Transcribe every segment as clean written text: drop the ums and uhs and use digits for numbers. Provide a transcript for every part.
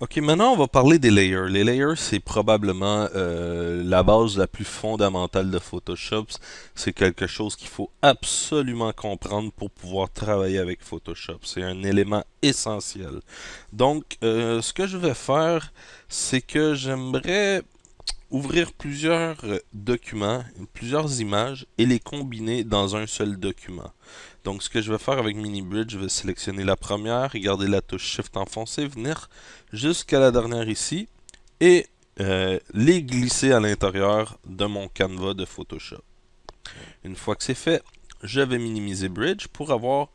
Ok, maintenant on va parler des layers. Les layers, c'est probablement la base la plus fondamentale de Photoshop. C'est quelque chose qu'il faut absolument comprendre pour pouvoir travailler avec Photoshop. C'est un élément essentiel. Donc, ce que je vais faire, c'est que j'aimerais ouvrir plusieurs documents, plusieurs images et les combiner dans un seul document. Donc ce que je vais faire avec MiniBridge, je vais sélectionner la première, garder la touche Shift enfoncée, venir jusqu'à la dernière ici et les glisser à l'intérieur de mon canevas de Photoshop. Une fois que c'est fait, je vais minimiser Bridge pour avoir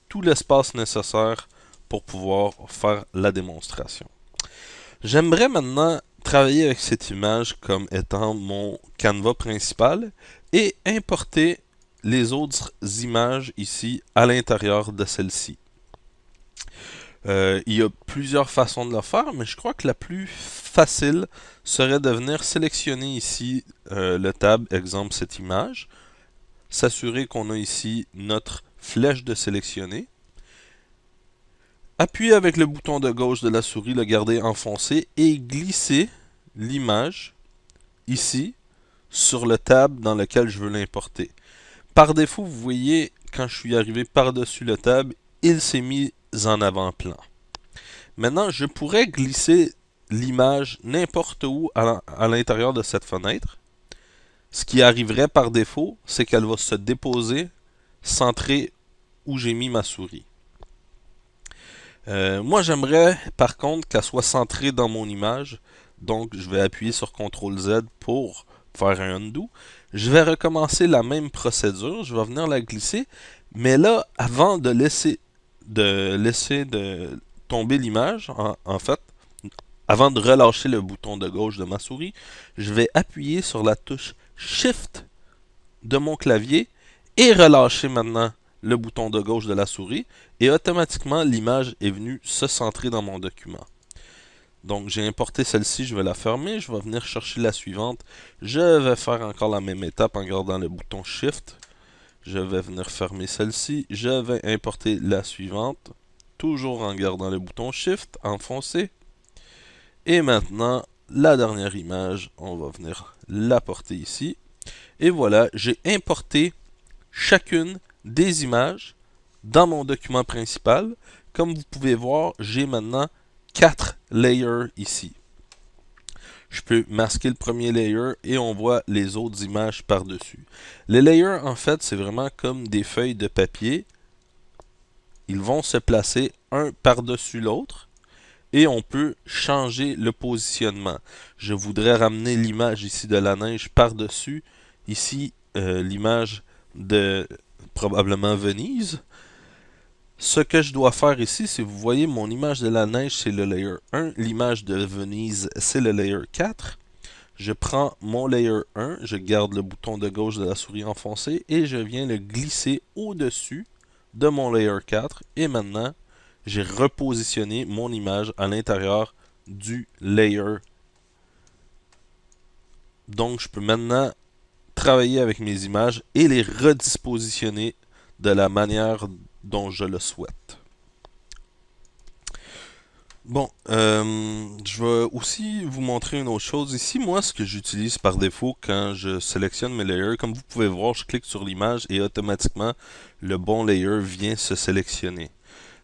tout l'espace nécessaire pour pouvoir faire la démonstration. J'aimerais maintenant travailler avec cette image comme étant mon canevas principal et importer les autres images ici à l'intérieur de celle-ci. Il y a plusieurs façons de le faire, mais je crois que la plus facile serait de venir sélectionner ici le tab, exemple cette image, s'assurer qu'on a ici notre flèche de sélectionner, appuyer avec le bouton de gauche de la souris, le garder enfoncé et glisser l'image ici sur le tab dans lequel je veux l'importer. Par défaut, vous voyez, quand je suis arrivé par-dessus le tab, il s'est mis en avant-plan. Maintenant, je pourrais glisser l'image n'importe où à l'intérieur de cette fenêtre. Ce qui arriverait par défaut, c'est qu'elle va se déposer centrée où j'ai mis ma souris. Moi, j'aimerais par contre qu'elle soit centrée dans mon image. Donc, je vais appuyer sur CTRL Z pour faire un undo. Je vais recommencer la même procédure. Je vais venir la glisser. Mais là, avant de laisser tomber l'image, en fait, avant de relâcher le bouton de gauche de ma souris, je vais appuyer sur la touche Shift de mon clavier et relâcher maintenant le bouton de gauche de la souris et automatiquement l'image est venue se centrer dans mon document. Donc j'ai importé celle-ci, je vais la fermer, je vais venir chercher la suivante. Je vais faire encore la même étape en gardant le bouton Shift. Je vais venir fermer celle-ci, je vais importer la suivante, toujours en gardant le bouton Shift, enfoncé. Et maintenant, la dernière image, on va venir la porter ici. Et voilà, j'ai importé chacune des images dans mon document principal. Comme vous pouvez voir, j'ai maintenant 4 layers ici. Je peux masquer le premier layer et on voit les autres images par-dessus. Les layers, en fait, c'est vraiment comme des feuilles de papier. Ils vont se placer un par-dessus l'autre et on peut changer le positionnement. Je voudrais ramener l'image ici de la neige par-dessus. Ici, l'image de probablement Venise. Ce que je dois faire ici, c'est vous voyez mon image de la neige, c'est le layer 1. L'image de Venise, c'est le layer 4. Je prends mon layer 1, je garde le bouton de gauche de la souris enfoncé et je viens le glisser au-dessus de mon layer 4. Et maintenant, j'ai repositionné mon image à l'intérieur du layer. Donc, je peux maintenant travailler avec mes images et les redispositionner de la manière dont je le souhaite. Bon, je vais aussi vous montrer une autre chose. Ici, moi, ce que j'utilise par défaut quand je sélectionne mes layers, comme vous pouvez voir, je clique sur l'image et automatiquement, le bon layer vient se sélectionner.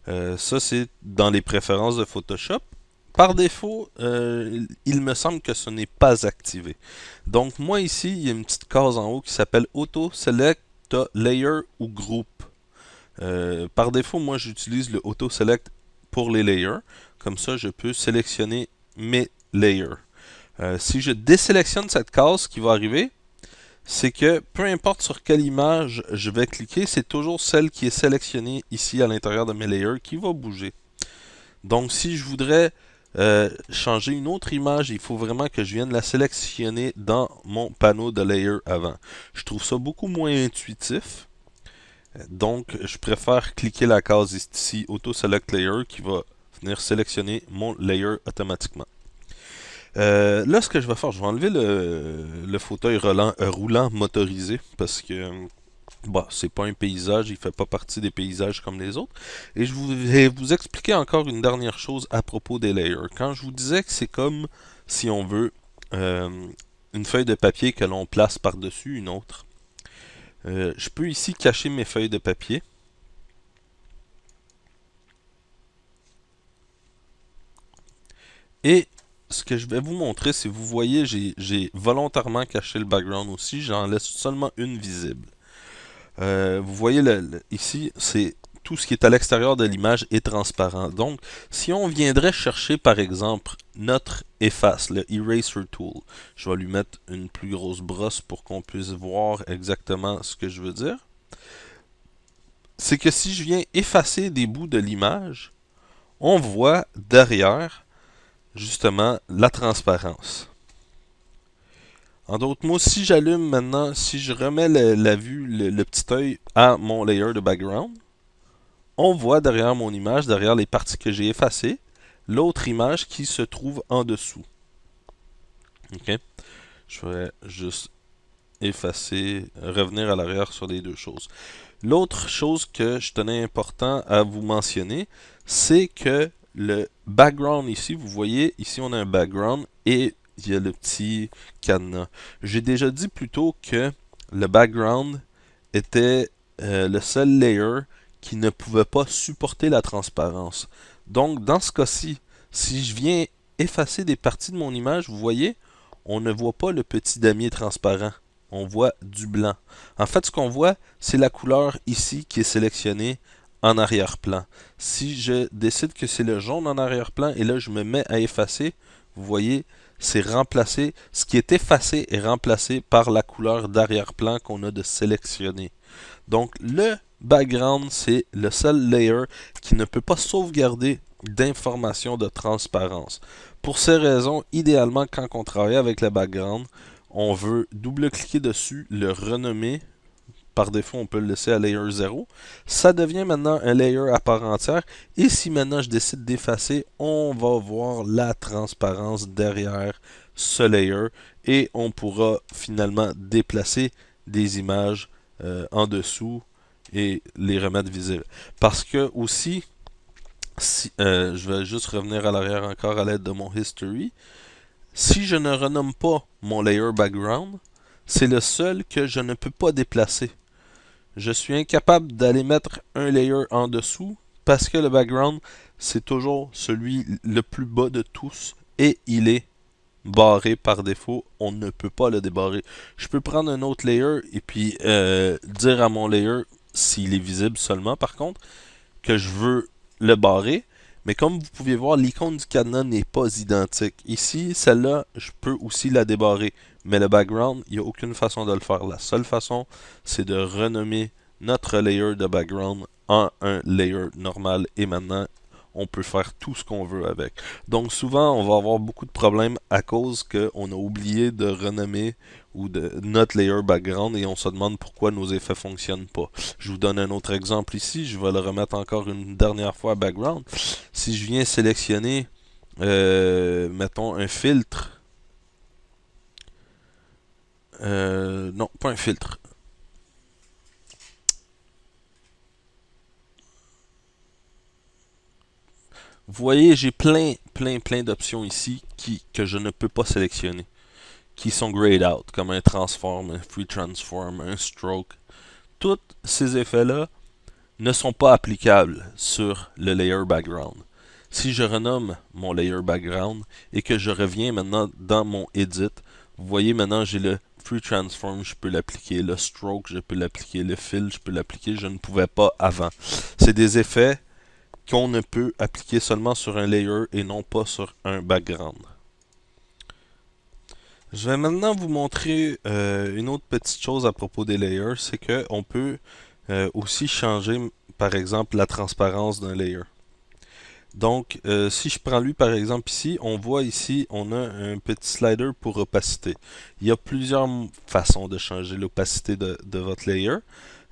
Ça, c'est dans les préférences de Photoshop. Par défaut, il me semble que ce n'est pas activé. Donc, moi, ici, il y a une petite case en haut qui s'appelle Auto Select Layer ou Group. Par défaut, moi, j'utilise le Auto Select pour les layers. Comme ça, je peux sélectionner mes layers. Si je désélectionne cette case, ce qui va arriver, c'est que peu importe sur quelle image je vais cliquer, c'est toujours celle qui est sélectionnée ici à l'intérieur de mes layers qui va bouger. Donc, si je voudrais changer une autre image, il faut vraiment que je vienne la sélectionner dans mon panneau de layer avant. Je trouve ça beaucoup moins intuitif. Donc, je préfère cliquer la case ici, Auto Select Layer, qui va venir sélectionner mon layer automatiquement. Là, ce que je vais faire, je vais enlever le fauteuil roulant motorisé parce que Bon, c'est pas un paysage, il fait pas partie des paysages comme les autres. Et je vais vous expliquer encore une dernière chose à propos des layers. Quand je vous disais que c'est comme, si on veut, euh, une feuille de papier que l'on place par-dessus une autre, je peux ici cacher mes feuilles de papier. Et ce que je vais vous montrer, si vous voyez, j'ai volontairement caché le background aussi, j'en laisse seulement une visible. Vous voyez ici, c'est tout ce qui est à l'extérieur de l'image est transparent. Donc, si on viendrait chercher par exemple notre efface, le Eraser Tool, je vais lui mettre une plus grosse brosse pour qu'on puisse voir exactement ce que je veux dire. C'est que si je viens effacer des bouts de l'image, on voit derrière justement la transparence. En d'autres mots, si j'allume maintenant, si je remets la vue, le petit œil à mon layer de background, on voit derrière mon image, derrière les parties que j'ai effacées, l'autre image qui se trouve en dessous. Ok? Je vais juste effacer, revenir à l'arrière sur les deux choses. L'autre chose que je tenais important à vous mentionner, c'est que le background ici, vous voyez, ici on a un background et il y a le petit cadenas. J'ai déjà dit plus tôt que le background était le seul layer qui ne pouvait pas supporter la transparence. Donc dans ce cas-ci, si je viens effacer des parties de mon image, vous voyez, on ne voit pas le petit damier transparent. On voit du blanc. En fait, ce qu'on voit, c'est la couleur ici qui est sélectionnée en arrière-plan. Si je décide que c'est le jaune en arrière-plan et là je me mets à effacer, vous voyez, c'est remplacé. Ce qui est effacé est remplacé par la couleur d'arrière-plan qu'on a de sélectionner. Donc le background, c'est le seul layer qui ne peut pas sauvegarder d'informations de transparence. Pour ces raisons, idéalement, quand on travaille avec le background, on veut double-cliquer dessus, le renommer. Par défaut, on peut le laisser à layer 0. Ça devient maintenant un layer à part entière. Et si maintenant je décide d'effacer, on va voir la transparence derrière ce layer. Et on pourra finalement déplacer des images en dessous et les remettre visibles. Parce que aussi, je vais juste revenir à l'arrière encore à l'aide de mon history. Si je ne renomme pas mon layer background, c'est le seul que je ne peux pas déplacer. Je suis incapable d'aller mettre un layer en dessous parce que le background, c'est toujours celui le plus bas de tous et il est barré par défaut. On ne peut pas le débarrer. Je peux prendre un autre layer et puis dire à mon layer, s'il est visible seulement par contre, que je veux le barrer. Mais comme vous pouvez voir, l'icône du cadenas n'est pas identique. Ici, celle-là, je peux aussi la débarrer. Mais le background, il n'y a aucune façon de le faire. La seule façon, c'est de renommer notre layer de background en un layer normal. Et maintenant, on peut faire tout ce qu'on veut avec. Donc souvent, on va avoir beaucoup de problèmes à cause qu'on a oublié de renommer ou de notre layer background et on se demande pourquoi nos effets fonctionnent pas. Je vous donne un autre exemple ici. Je vais le remettre encore une dernière fois à background. Si je viens sélectionner, mettons, un filtre. Non, pas un filtre. Vous voyez, j'ai plein d'options ici que je ne peux pas sélectionner, qui sont grayed out, comme un transform, un free transform, un stroke. Tous ces effets-là ne sont pas applicables sur le layer background. Si je renomme mon layer background et que je reviens maintenant dans mon edit, vous voyez maintenant j'ai le free transform, je peux l'appliquer, le stroke, je peux l'appliquer, le fill, je peux l'appliquer, je ne pouvais pas avant. C'est des effets qu'on ne peut appliquer seulement sur un layer et non pas sur un background. Je vais maintenant vous montrer une autre petite chose à propos des layers, c'est qu'on peut aussi changer par exemple la transparence d'un layer. Donc si je prends lui par exemple ici, on voit ici on a un petit slider pour opacité. Il y a plusieurs façons de changer l'opacité de votre layer.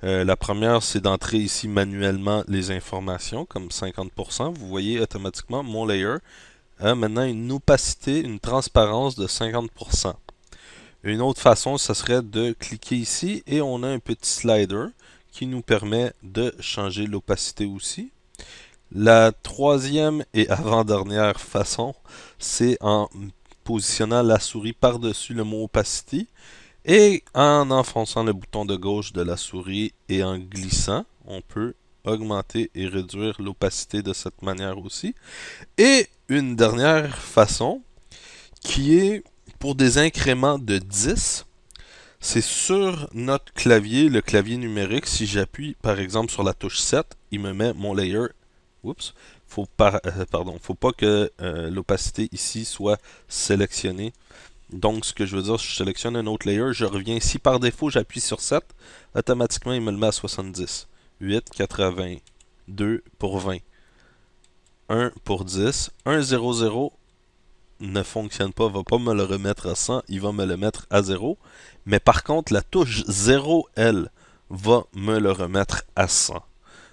La première, c'est d'entrer ici manuellement les informations, comme 50%. Vous voyez automatiquement mon layer a maintenant une opacité, une transparence de 50%. Une autre façon, ce serait de cliquer ici et on a un petit slider qui nous permet de changer l'opacité aussi. La troisième et avant-dernière façon, c'est en positionnant la souris par-dessus le mot opacity et en enfonçant le bouton de gauche de la souris et en glissant, on peut augmenter et réduire l'opacité de cette manière aussi. Et une dernière façon qui est pour des incréments de 10, c'est sur notre clavier, le clavier numérique, si j'appuie par exemple sur la touche 7, il me met mon layer. Oups, faut pas que l'opacité ici soit sélectionnée. Donc ce que je veux dire, je sélectionne un autre layer, je reviens ici par défaut, j'appuie sur 7, automatiquement il me le met à 70. 8, 80, 2 pour 20, 1 pour 10, 1, 0, 0 ne fonctionne pas, va pas me le remettre à 100, il va me le mettre à 0. Mais par contre, la touche 0, elle, va me le remettre à 100.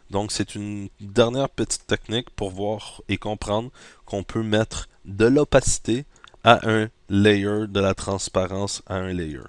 Donc c'est une dernière petite technique pour voir et comprendre qu'on peut mettre de l'opacité à un layer, de la transparence à un layer.